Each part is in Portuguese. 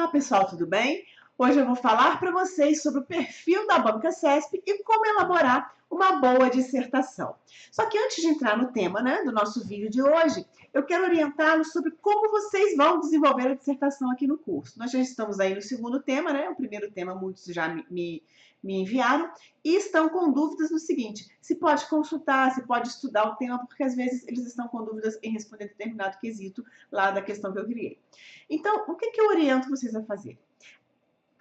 Olá pessoal, tudo bem? Hoje eu vou falar para vocês sobre o perfil da Banca CESP e como elaborar uma boa dissertação. Só que antes de entrar no tema, do nosso vídeo de hoje, eu quero orientá-los sobre como vocês vão desenvolver a dissertação aqui no curso. Nós já estamos aí no segundo tema, O primeiro tema muitos já me enviaram e estão com dúvidas no seguinte: se pode consultar, se pode estudar o tema, porque às vezes eles estão com dúvidas em responder determinado quesito lá da questão que eu criei. Então, o que eu oriento vocês a fazer?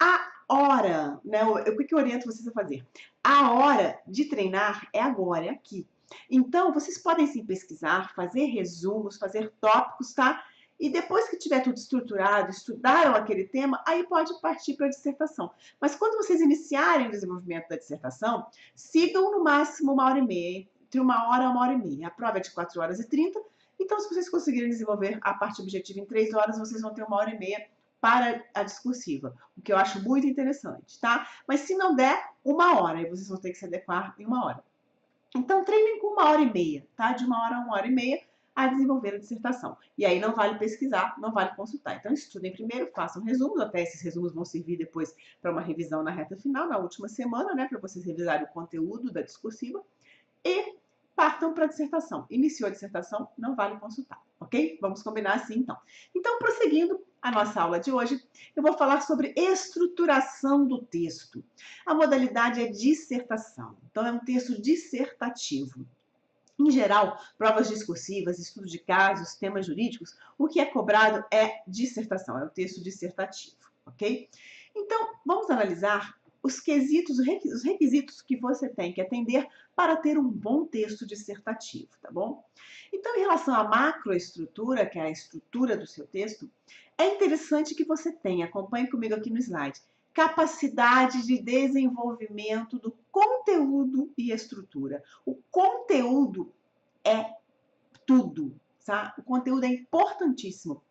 A hora, o que eu oriento vocês a fazer? A hora de treinar é agora, é aqui. Então, vocês podem sim pesquisar, fazer resumos, fazer tópicos, tá? E depois que tiver tudo estruturado, estudaram aquele tema, aí pode partir para a dissertação. Mas quando vocês iniciarem o desenvolvimento da dissertação, sigam no máximo 1h30, entre 1 hora a 1h30. A prova é de 4h30. Então, se vocês conseguirem desenvolver a parte objetiva em 3 horas, vocês vão ter 1h30 para a discursiva, o que eu acho muito interessante, tá? Mas se não der, 1 hora, aí vocês vão ter que se adequar em 1 hora. Então, treinem com 1h30, tá? De 1 hora a 1h30 a desenvolver a dissertação. E aí não vale pesquisar, não vale consultar. Então, estudem primeiro, façam resumos, até esses resumos vão servir depois para uma revisão na reta final, na última semana, para vocês revisarem o conteúdo da discursiva. E partam para a dissertação. Iniciou a dissertação, não vale consultar, ok? Vamos combinar assim, então. Então, prosseguindo a nossa aula de hoje, eu vou falar sobre estruturação do texto. A modalidade é dissertação, então é um texto dissertativo. Em geral, provas discursivas, estudo de casos, temas jurídicos, o que é cobrado é dissertação, é o texto dissertativo, ok? Então, vamos analisar os requisitos que você tem que atender para ter um bom texto dissertativo, tá bom? Então, em relação à macroestrutura, que é a estrutura do seu texto, é interessante que você tenha, acompanhe comigo aqui no slide, capacidade de desenvolvimento do conteúdo e estrutura. O conteúdo é tudo, tá? O conteúdo é importantíssimo.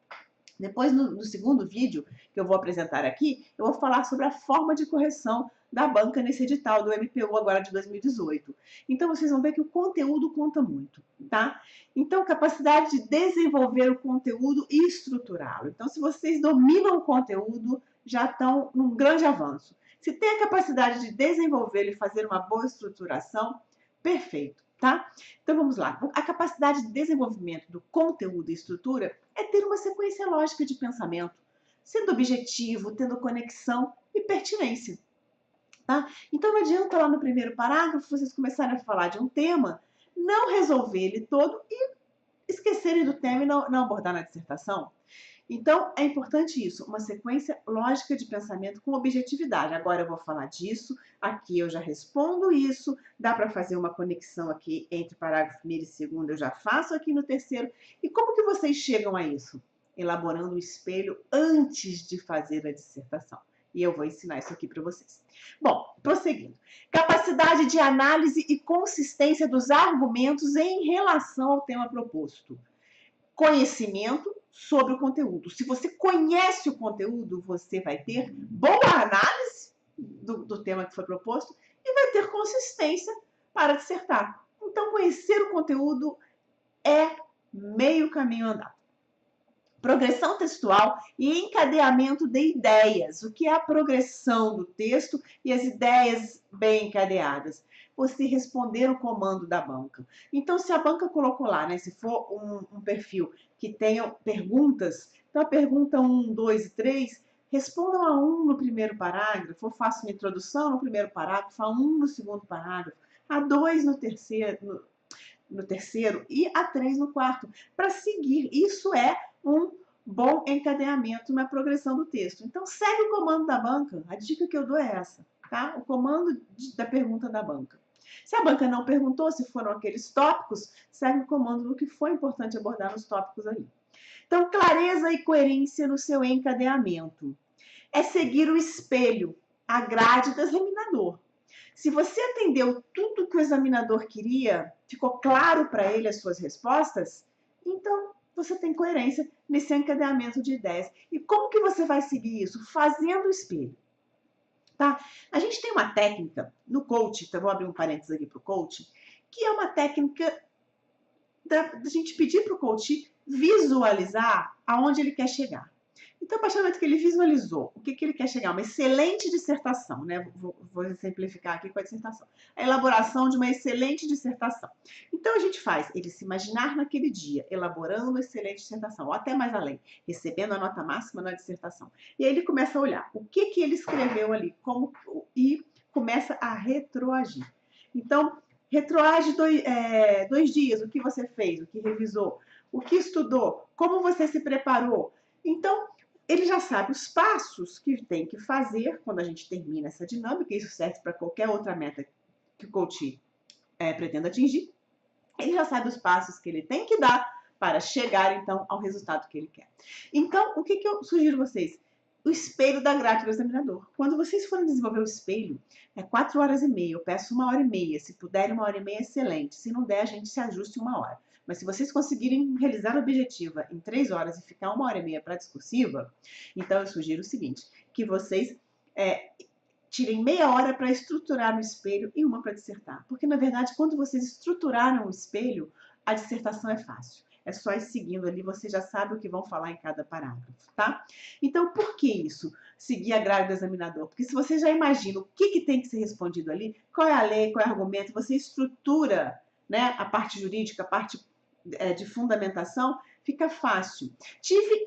Depois, no segundo vídeo que eu vou apresentar aqui, eu vou falar sobre a forma de correção da banca nesse edital do MPU agora de 2018. Então, vocês vão ver que o conteúdo conta muito, tá? Então, capacidade de desenvolver o conteúdo e estruturá-lo. Então, se vocês dominam o conteúdo, já estão num grande avanço. Se tem a capacidade de desenvolver e fazer uma boa estruturação, perfeito, tá? Então, vamos lá. A capacidade de desenvolvimento do conteúdo e estrutura é ter uma sequência lógica de pensamento, sendo objetivo, tendo conexão e pertinência. Tá? Então, não adianta lá no primeiro parágrafo vocês começarem a falar de um tema, não resolver ele todo e esquecerem do tema e não abordar na dissertação. Então, é importante isso, uma sequência lógica de pensamento com objetividade. Agora eu vou falar disso, aqui eu já respondo isso, dá para fazer uma conexão aqui entre parágrafo primeiro e segundo, eu já faço aqui no terceiro. E como que vocês chegam a isso? Elaborando o espelho antes de fazer a dissertação. E eu vou ensinar isso aqui para vocês. Bom, prosseguindo. Capacidade de análise e consistência dos argumentos em relação ao tema proposto. Conhecimento sobre o conteúdo. Se você conhece o conteúdo, você vai ter boa análise do tema que foi proposto e vai ter consistência para dissertar. Então, conhecer o conteúdo é meio caminho andado. Progressão textual e encadeamento de ideias. O que é a progressão do texto e as ideias bem encadeadas? Você responder o comando da banca. Então, se a banca colocou lá, se for um perfil que tenha perguntas, então a pergunta 1, 2 e 3, respondam a 1 no primeiro parágrafo, ou façam uma introdução no primeiro parágrafo, a 1 no segundo parágrafo, a 2 no terceiro e a 3 no quarto, para seguir. Isso é um bom encadeamento na progressão do texto. Então, segue o comando da banca. A dica que eu dou é essa, tá? O comando da pergunta da banca. Se a banca não perguntou, se foram aqueles tópicos, segue o comando do que foi importante abordar nos tópicos ali. Então, clareza e coerência no seu encadeamento. É seguir o espelho, a grade do examinador. Se você atendeu tudo que o examinador queria, ficou claro para ele as suas respostas, então você tem coerência nesse encadeamento de ideias. E como que você vai seguir isso? Fazendo o espelho. Tá? A gente tem uma técnica no coaching, então vou abrir um parênteses aqui para o coaching, que é uma técnica da gente pedir para o coach visualizar aonde ele quer chegar. Então, a partir do momento que ele visualizou o que ele quer chegar, uma excelente dissertação, né? Vou exemplificar aqui com a dissertação. A elaboração de uma excelente dissertação. Então, a gente faz ele se imaginar naquele dia, elaborando uma excelente dissertação, ou até mais além, recebendo a nota máxima na dissertação. E aí ele começa a olhar o que ele escreveu ali, e começa a retroagir. Então, retroage 2 dias, o que você fez, o que revisou, o que estudou, como você se preparou. Então, ele já sabe os passos que tem que fazer quando a gente termina essa dinâmica, isso serve para qualquer outra meta que o coach pretenda atingir. Ele já sabe os passos que ele tem que dar para chegar, então, ao resultado que ele quer. Então, o que eu sugiro a vocês? O espelho da grade do examinador. Quando vocês forem desenvolver o espelho, é 4 horas e meia, eu peço 1 hora e meia. Se puder, 1 hora e meia, excelente. Se não der, a gente se ajuste em 1 hora. Mas se vocês conseguirem realizar a objetiva em 3 horas e ficar 1 hora e meia para a discursiva, então eu sugiro o seguinte, que vocês tirem meia hora para estruturar no espelho e 1 para dissertar. Porque, na verdade, quando vocês estruturaram o espelho, a dissertação é fácil. É só ir seguindo ali, você já sabe o que vão falar em cada parágrafo, tá? Então, por que isso? Seguir a grade do examinador. Porque se você já imagina o que tem que ser respondido ali, qual é a lei, qual é o argumento, você estrutura, né, a parte jurídica, a parte de fundamentação, fica fácil. Tive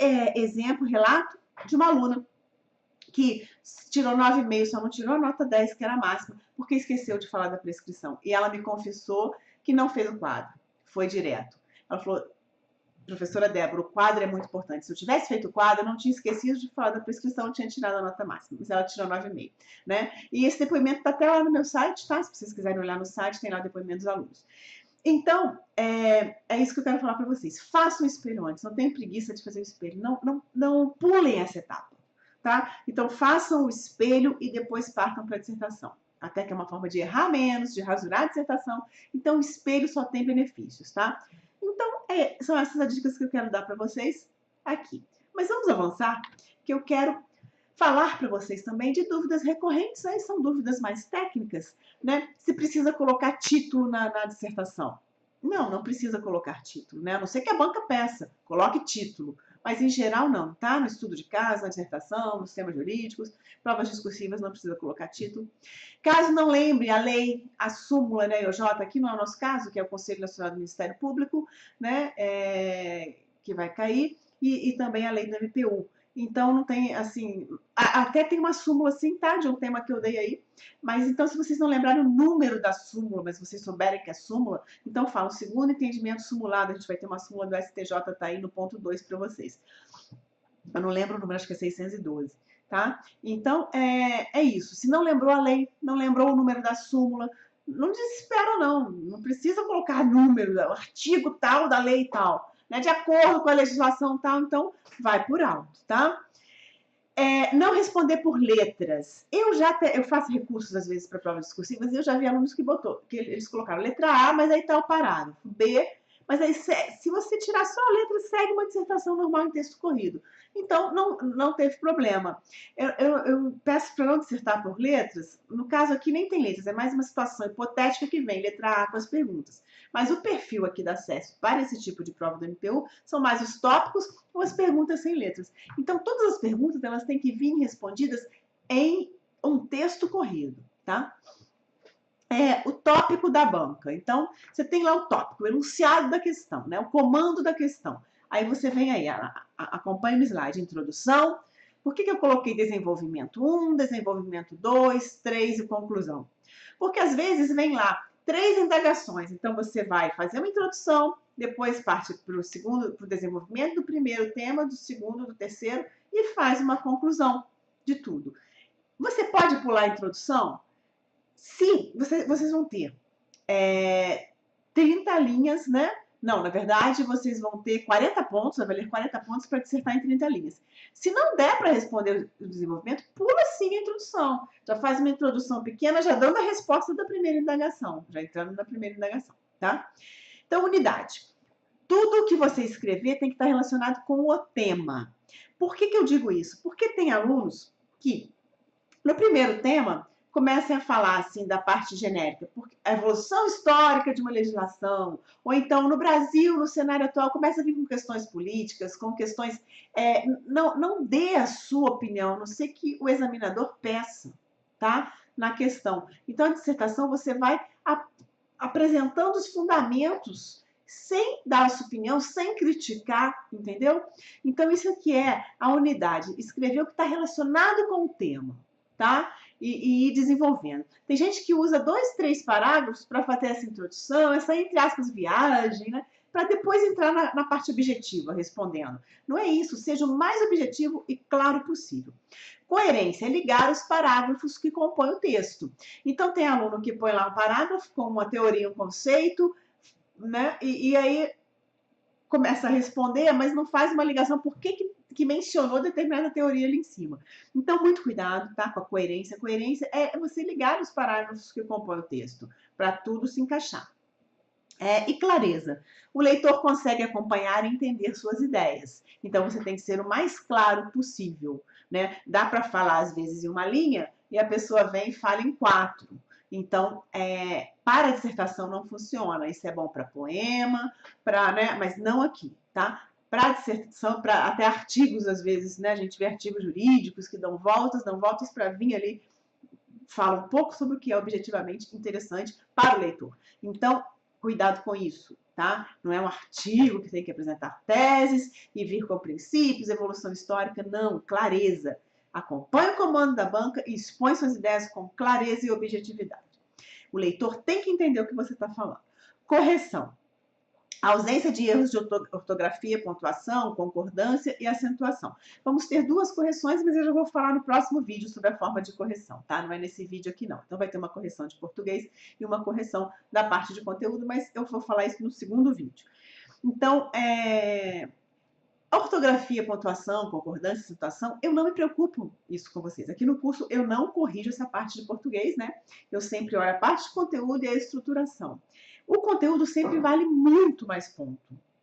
relato de uma aluna que tirou 9,5, só não tirou a nota 10, que era a máxima, porque esqueceu de falar da prescrição. E ela me confessou que não fez o quadro, foi direto. Ela falou, professora Débora, o quadro é muito importante. Se eu tivesse feito o quadro, eu não tinha esquecido de falar da prescrição, eu tinha tirado a nota máxima, mas ela tirou 9,5, né? E esse depoimento está até lá no meu site, tá? Se vocês quiserem olhar no site, tem lá o depoimento dos alunos. Então, é isso que eu quero falar para vocês. Façam o espelho antes, não tenham preguiça de fazer o espelho, não pulem essa etapa, tá? Então, façam o espelho e depois partam para a dissertação. Até que é uma forma de errar menos, de rasurar a dissertação. Então, o espelho só tem benefícios, tá? Então, são essas as dicas que eu quero dar para vocês aqui. Mas vamos avançar, que eu quero falar para vocês também de dúvidas recorrentes, aí são dúvidas mais técnicas, né? Se precisa colocar título na dissertação. Não precisa colocar título, né? A não ser que a banca peça, coloque título. Mas, em geral, não, tá? No estudo de caso, na dissertação, nos temas jurídicos, provas discursivas, não precisa colocar título. Caso não lembre a lei, a súmula da EOJ, aqui não é o nosso caso, que é o Conselho Nacional do Ministério Público, né? Que vai cair, e também a lei do MPU. Então, não tem, assim... Até tem uma súmula, assim, tá? De um tema que eu dei aí. Mas, então, se vocês não lembrarem o número da súmula, mas vocês souberem que é súmula, então fala, o segundo entendimento simulado, a gente vai ter uma súmula do STJ, tá aí no ponto 2 para vocês. Eu não lembro o número, acho que é 612, tá? Então, é isso. Se não lembrou a lei, não lembrou o número da súmula, não desespera, não. Não precisa colocar número, o artigo tal da lei tal, né? De acordo com a legislação tal, então vai por alto, tá? Não responder por letras. Eu faço recursos, às vezes, para provas discursivas, e eu já vi alunos que eles colocaram letra A, mas aí está o parágrafo, B, mas aí, se você tirar só a letra, segue uma dissertação normal em texto corrido. Então, não teve problema. Eu peço para não dissertar por letras. No caso aqui, nem tem letras, é mais uma situação hipotética que vem letra A com as perguntas. Mas o perfil aqui da SESP para esse tipo de prova do MPU são mais os tópicos ou as perguntas sem letras. Então, todas as perguntas elas têm que vir respondidas em um texto corrido, tá? O tópico da banca. Então, você tem lá o tópico, o enunciado da questão, né? O comando da questão. Aí você vem aí, acompanha no slide, introdução. Por que eu coloquei desenvolvimento 1, desenvolvimento 2, 3 e conclusão? Porque às vezes vem lá 3 indagações. Então, você vai fazer uma introdução, depois parte para o desenvolvimento do primeiro tema, do segundo, do terceiro, e faz uma conclusão de tudo. Você pode pular a introdução? Sim, vocês vão ter 30 linhas, né? Não, na verdade, vocês vão ter 40 pontos, vai valer 40 pontos para dissertar em 30 linhas. Se não der para responder o desenvolvimento, pula sim a introdução. Já faz uma introdução pequena, já dando a resposta da primeira indagação, já entrando na primeira indagação, tá? Então, unidade. Tudo que você escrever tem que estar relacionado com o tema. Por que eu digo isso? Porque tem alunos que, no primeiro tema, comecem a falar assim da parte genérica, porque a evolução histórica de uma legislação, ou então no Brasil, no cenário atual, começa a vir com questões políticas, com questões... não dê a sua opinião, a não ser que o examinador peça, tá? Na questão. Então, a dissertação você vai apresentando os fundamentos sem dar a sua opinião, sem criticar, entendeu? Então, isso aqui é a unidade. Escrever o que está relacionado com o tema, tá? E ir desenvolvendo. Tem gente que usa 2, 3 parágrafos para fazer essa introdução, essa, entre aspas, viagem, né? Para depois entrar na parte objetiva, respondendo. Não é isso, seja o mais objetivo e claro possível. Coerência é ligar os parágrafos que compõem o texto. Então, tem aluno que põe lá um parágrafo com uma teoria, um conceito, né? E aí começa a responder, mas não faz uma ligação por que mencionou determinada teoria ali em cima. Então, muito cuidado, tá? Com a coerência. A coerência é você ligar os parágrafos que compõem o texto, para tudo se encaixar. E clareza. O leitor consegue acompanhar e entender suas ideias. Então, você tem que ser o mais claro possível, né? Dá para falar, às vezes, em uma linha, e a pessoa vem e fala em 4. Então, para a dissertação não funciona. Isso é bom para poema, né? Mas não aqui, tá? Para dissertação, para até artigos, às vezes, né? A gente vê artigos jurídicos que dão voltas para vir ali, fala um pouco sobre o que é objetivamente interessante para o leitor. Então, cuidado com isso, tá? Não é um artigo que tem que apresentar teses e vir com princípios, evolução histórica, não, clareza. Acompanhe o comando da banca e expõe suas ideias com clareza e objetividade. O leitor tem que entender o que você está falando. Correção. A ausência de erros de ortografia, pontuação, concordância e acentuação. Vamos ter 2 correções, mas eu já vou falar no próximo vídeo sobre a forma de correção, tá? Não é nesse vídeo aqui, não. Então, vai ter uma correção de português e uma correção da parte de conteúdo, mas eu vou falar isso no segundo vídeo. Então, ortografia, pontuação, concordância, acentuação, eu não me preocupo isso com vocês. Aqui no curso, eu não corrijo essa parte de português, né? Eu sempre olho a parte de conteúdo e a estruturação. O conteúdo sempre vale muito mais ponto,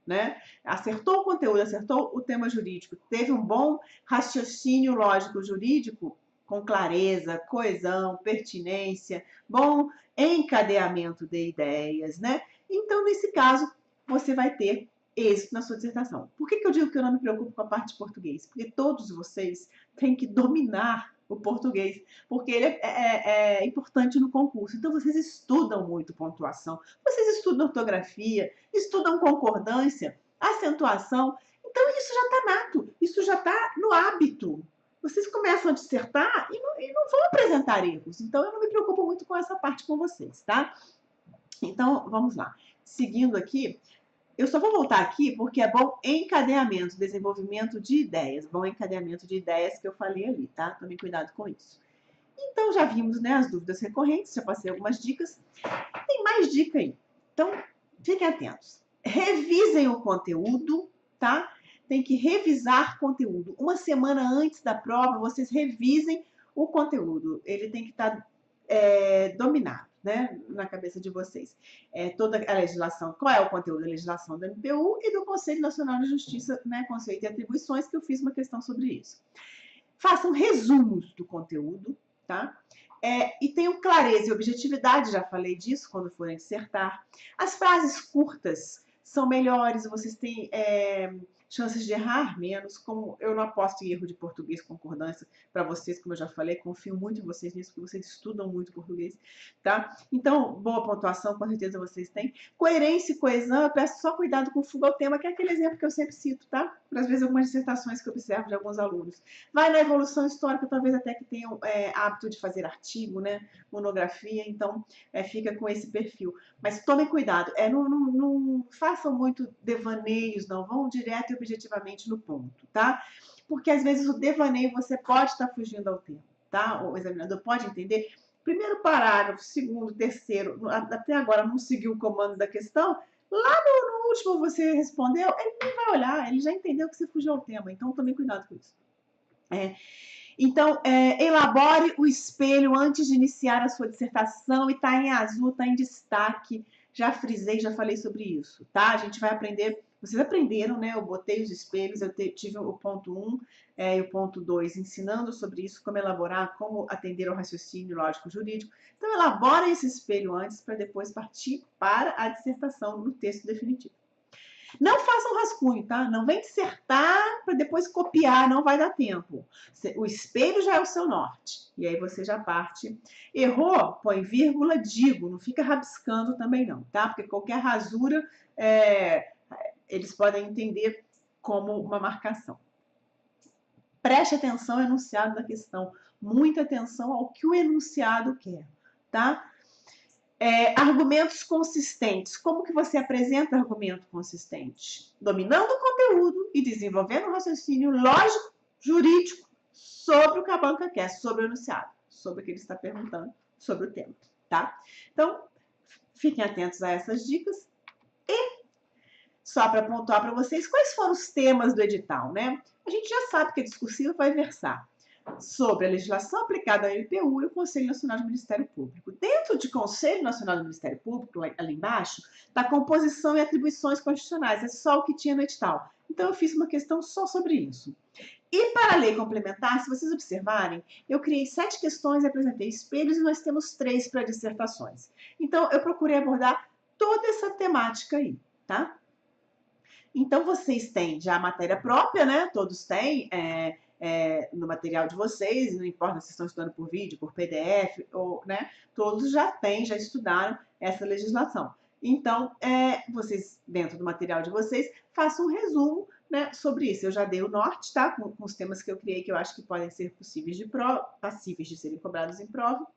né? Acertou o conteúdo, acertou o tema jurídico, teve um bom raciocínio lógico jurídico, com clareza, coesão, pertinência, bom encadeamento de ideias, né? Então, nesse caso, você vai ter êxito na sua dissertação. Por que eu digo que eu não me preocupo com a parte de português? Porque todos vocês têm que dominar o português, porque ele é importante no concurso. Então, vocês estudam muito pontuação, vocês estudam ortografia, estudam concordância, acentuação. Então, isso já está nato, isso já está no hábito. Vocês começam a dissertar e não vão apresentar erros. Então, eu não me preocupo muito com essa parte com vocês, tá? Então, vamos lá. Seguindo aqui, eu só vou voltar aqui porque é bom encadeamento, desenvolvimento de ideias. Bom encadeamento de ideias que eu falei ali, tá? Tomem cuidado com isso. Então, já vimos, né, as dúvidas recorrentes, já passei algumas dicas. Tem mais dica aí. Então, fiquem atentos. Revisem o conteúdo, tá? Tem que revisar conteúdo. Uma semana antes da prova, vocês revisem o conteúdo. Ele tem que estar dominado, né, na cabeça de vocês. Toda a legislação, qual é o conteúdo da legislação da MPU e do Conselho Nacional de Justiça, né, conceito e atribuições, que eu fiz uma questão sobre isso. Façam resumos do conteúdo, tá? E tenham clareza e objetividade, já falei disso quando forem dissertar. As frases curtas são melhores, vocês têm chances de errar menos, como eu não aposto em erro de português, concordância para vocês, como eu já falei, confio muito em vocês nisso, porque vocês estudam muito português, tá? Então, boa pontuação, com certeza vocês têm. Coerência e coesão, eu peço só cuidado com fuga ao tema, que é aquele exemplo que eu sempre cito, tá? Às vezes, algumas dissertações que eu observo de alguns alunos. Vai na evolução histórica, talvez até que tenham hábito de fazer artigo, né? Monografia, então, fica com esse perfil. Mas tomem cuidado, não façam muito devaneios, não, vão direto e objetivamente no ponto, tá? Porque às vezes o devaneio você pode estar fugindo ao tema, tá? O examinador pode entender. Primeiro parágrafo, segundo, terceiro, até agora não seguiu o comando da questão, lá no último você respondeu, ele nem vai olhar, ele já entendeu que você fugiu ao tema, então tome cuidado com isso. Então, elabore o espelho antes de iniciar a sua dissertação e tá em azul, tá em destaque, já frisei, já falei sobre isso, tá? A gente vai aprender Vocês aprenderam, né? Eu botei os espelhos, eu tive o ponto 1 e o ponto 2 ensinando sobre isso, como elaborar, como atender ao raciocínio lógico-jurídico. Então, elabora esse espelho antes para depois partir para a dissertação no texto definitivo. Não faça um rascunho, tá? Não vem dissertar para depois copiar, não vai dar tempo. O espelho já é o seu norte. E aí você já parte. Errou, põe vírgula, digo. Não fica rabiscando também não, tá? Porque qualquer rasura, eles podem entender como uma marcação. Preste atenção ao enunciado da questão. Muita atenção ao que o enunciado quer, tá? Argumentos consistentes. Como que você apresenta argumento consistente? Dominando o conteúdo e desenvolvendo um raciocínio lógico, jurídico, sobre o que a banca quer, sobre o enunciado, sobre o que ele está perguntando, sobre o tema, tá? Então, fiquem atentos a essas dicas. E, só para pontuar para vocês, quais foram os temas do edital, né? A gente já sabe que a discursiva vai versar sobre a legislação aplicada ao MPU e o Conselho Nacional do Ministério Público. Dentro de Conselho Nacional do Ministério Público, ali embaixo, está composição e atribuições constitucionais. É só o que tinha no edital. Então, eu fiz uma questão só sobre isso. E para a lei complementar, se vocês observarem, eu criei 7 questões e apresentei espelhos e nós temos 3 para dissertações. Então, eu procurei abordar toda essa temática aí, tá? Então, vocês têm já a matéria própria, né? Todos têm no material de vocês, não importa se estão estudando por vídeo, por PDF, ou, né? Todos já têm, já estudaram essa legislação. Então, vocês, dentro do material de vocês, façam um resumo, né, sobre isso. Eu já dei o norte, tá? Com os temas que eu criei, que eu acho que podem ser possíveis de prova, passíveis de serem cobrados em prova.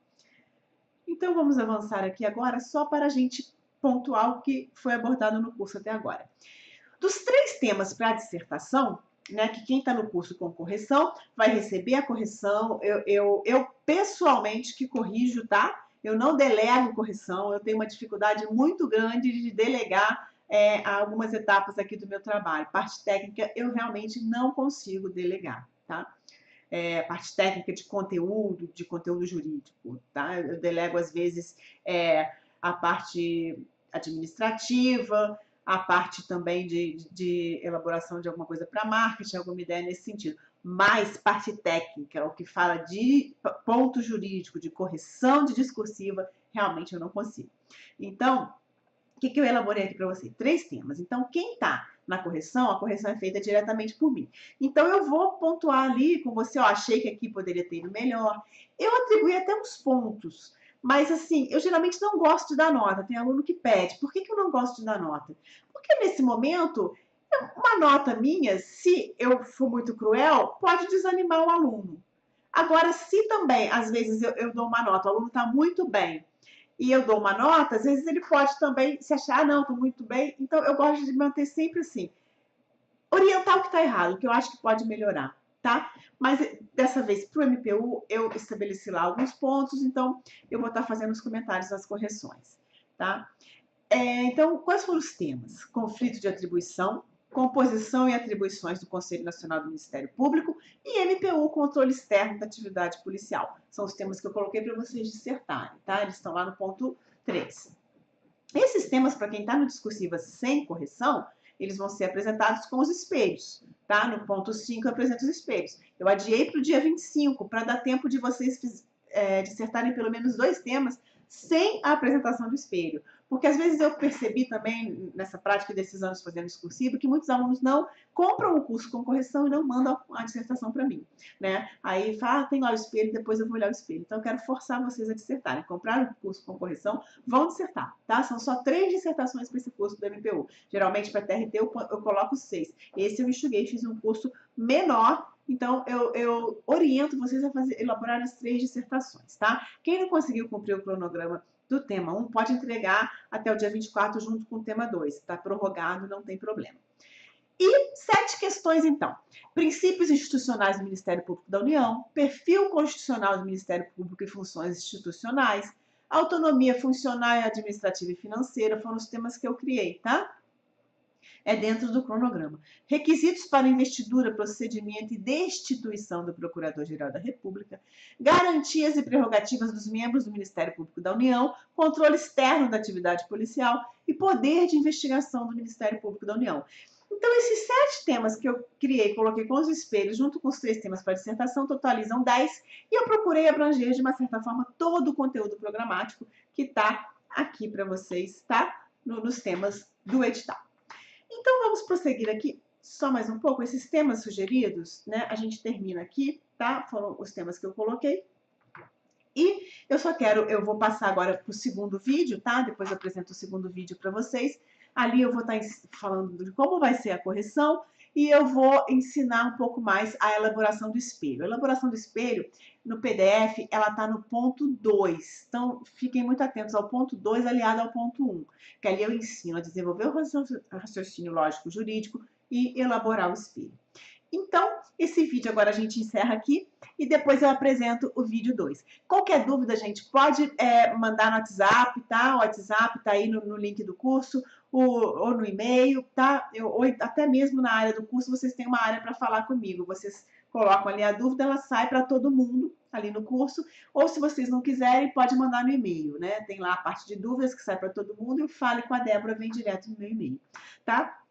Então, vamos avançar aqui agora, só para a gente pontuar o que foi abordado no curso até agora. Dos 3 temas para a dissertação, né, que quem está no curso com correção vai receber a correção. Eu pessoalmente que corrijo, tá? Eu não delego correção, eu tenho uma dificuldade muito grande de delegar algumas etapas aqui do meu trabalho. Parte técnica eu realmente não consigo delegar, tá? Parte técnica de conteúdo jurídico, tá? Eu delego às vezes a parte administrativa, a parte também de elaboração de alguma coisa para marketing, alguma ideia nesse sentido. Mas parte técnica, o que fala de ponto jurídico, de correção de discursiva, realmente eu não consigo. Então, o que eu elaborei aqui para você? 3 temas. Então, quem está na correção, a correção é feita diretamente por mim. Então, eu vou pontuar ali com você, ó, achei que aqui poderia ter ido melhor. Eu atribuí até uns pontos. Mas, assim, eu geralmente não gosto de dar nota. Tem aluno que pede. Por que eu não gosto de dar nota? Porque, nesse momento, uma nota minha, se eu for muito cruel, pode desanimar o aluno. Agora, se também, às vezes, eu dou uma nota, o aluno está muito bem, e eu dou uma nota, às vezes ele pode também se achar, não, estou muito bem. Então, eu gosto de manter sempre assim. Orientar o que está errado, o que eu acho que pode melhorar, tá? Mas dessa vez, para o MPU, eu estabeleci lá alguns pontos, então eu vou estar fazendo os comentários das correções, tá? Então, quais foram os temas? Conflito de atribuição, composição e atribuições do Conselho Nacional do Ministério Público e MPU, controle externo da atividade policial. São os temas que eu coloquei para vocês dissertarem, tá? Eles estão lá no ponto 3. Esses temas, para quem está no discursiva sem correção, eles vão ser apresentados com os espelhos, tá? No ponto 5 eu apresento os espelhos. Eu adiei para o dia 25, para dar tempo de vocês dissertarem pelo menos 2 temas sem a apresentação do espelho. Porque às vezes eu percebi também, nessa prática desses anos fazendo discursivo, que muitos alunos não compram o curso com correção e não mandam a dissertação para mim, né? Aí fala, tem lá o espelho, depois eu vou olhar o espelho. Então eu quero forçar vocês a dissertarem. Compraram o curso com correção, vão dissertar, tá? São só 3 dissertações para esse curso do MPU. Geralmente para TRT eu coloco 6. Esse eu enxuguei, fiz um curso menor. Então, eu oriento vocês a elaborar as 3 dissertações, tá? Quem não conseguiu cumprir o cronograma do tema 1 pode entregar até o dia 24 junto com o tema 2. Está prorrogado, não tem problema. E 7 questões, então. Princípios institucionais do Ministério Público da União, perfil constitucional do Ministério Público e funções institucionais, autonomia funcional, administrativa e financeira, foram os temas que eu criei, tá? Dentro do cronograma. Requisitos para investidura, procedimento e destituição do Procurador-Geral da República, garantias e prerrogativas dos membros do Ministério Público da União, controle externo da atividade policial e poder de investigação do Ministério Público da União. Então, esses 7 temas que eu criei, coloquei com os espelhos, junto com os 3 temas para a dissertação, totalizam 10, e eu procurei abranger, de uma certa forma, todo o conteúdo programático que está aqui para vocês, tá? Nos temas do edital. Então, vamos prosseguir aqui só mais um pouco. Esses temas sugeridos, né? A gente termina aqui, tá? Foram os temas que eu coloquei. E eu vou passar agora para o segundo vídeo, tá? Depois eu apresento o segundo vídeo para vocês. Ali eu vou estar falando de como vai ser a correção e eu vou ensinar um pouco mais a elaboração do espelho. A elaboração do espelho, no PDF, ela está no ponto 2. Então, fiquem muito atentos ao ponto 2 aliado ao ponto 1, que ali eu ensino a desenvolver o raciocínio lógico jurídico e elaborar o espelho. Então, esse vídeo agora a gente encerra aqui e depois eu apresento o vídeo 2. Qualquer dúvida, gente, pode mandar no WhatsApp, tá? O WhatsApp tá aí no link do curso, ou no e-mail, tá? Ou até mesmo na área do curso, vocês têm uma área para falar comigo. Vocês colocam ali a dúvida, ela sai para todo mundo ali no curso, ou se vocês não quiserem, pode mandar no e-mail, né? Tem lá a parte de dúvidas que sai para todo mundo e o Fale com a Débora vem direto no meu e-mail, tá?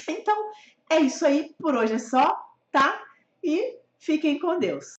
Então, é isso aí, por hoje é só, tá? E fiquem com Deus.